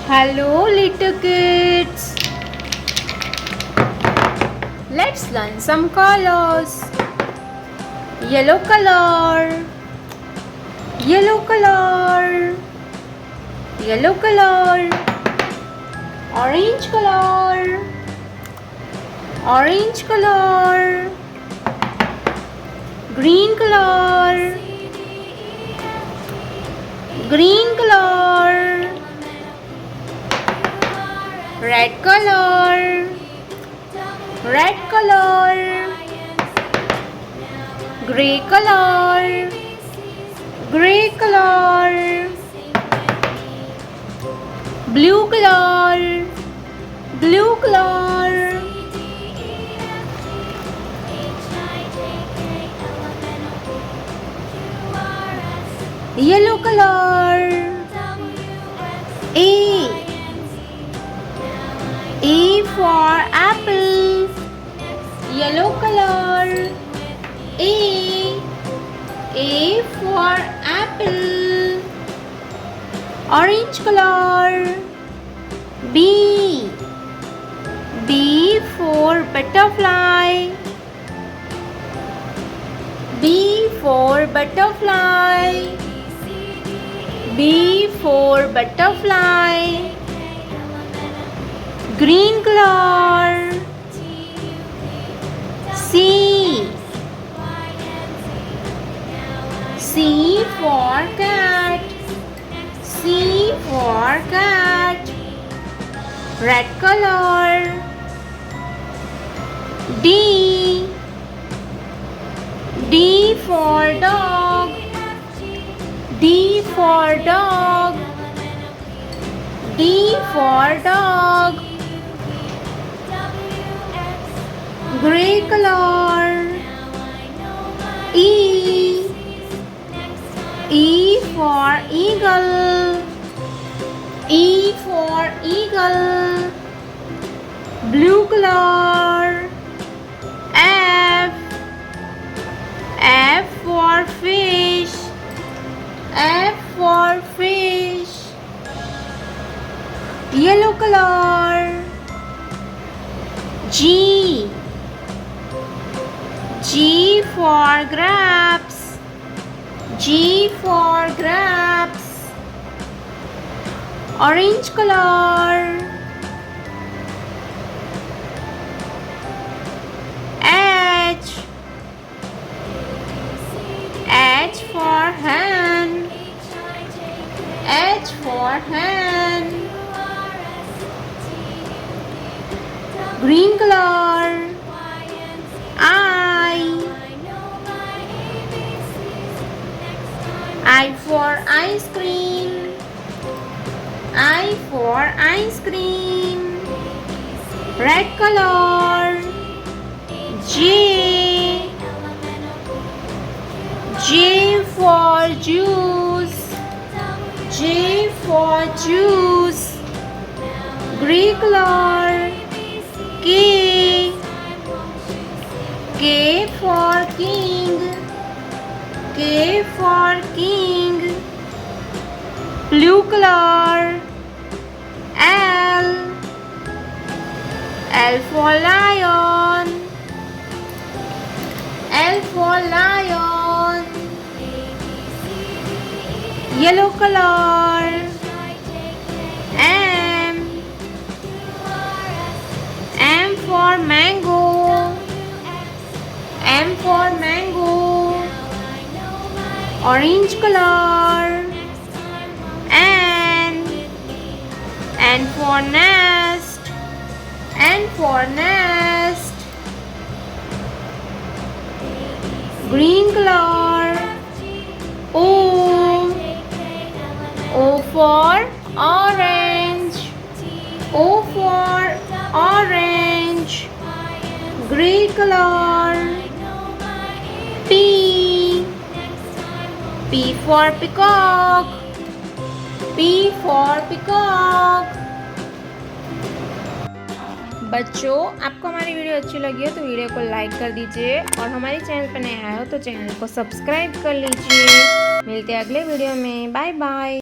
Hello, little kids. Let's learn some colors. Yellow color, yellow color, yellow color. Orange color, orange color. Green color, green color. Red color, red color. Gray color, gray color. Blue color, blue color. Yellow color. A for apple. Yellow color. A for apple. Orange color. B for butterfly. B for butterfly. B for butterfly. Green color. C for cat. C for cat. Red color. D for dog. D for dog. D for dog. Gray color. E for eagle. E for eagle. Blue color. F for fish. F for fish. Yellow color. G for grapes. G for grapes. Orange color. H for hen. H for hen. Green color. I for ice cream. I for ice cream. Red color. J for juice. J for juice. Gray color. K for king. K for king. Blue color. L for lion. L for lion. Yellow color. M for mango. M for mango. Orange color. N for nest. N for nest. Green color. O for orange. O for orange. Gray color. P for peacock. P for peacock. बच्चों, आपको हमारी video अच्छी लगी हो तो video को like कर दीजिए और हमारे चैनल पर नए आए हो तो चैनल को सब्सक्राइब कर लीजिए। मिलते हैं अगले वीडियो में। Bye bye.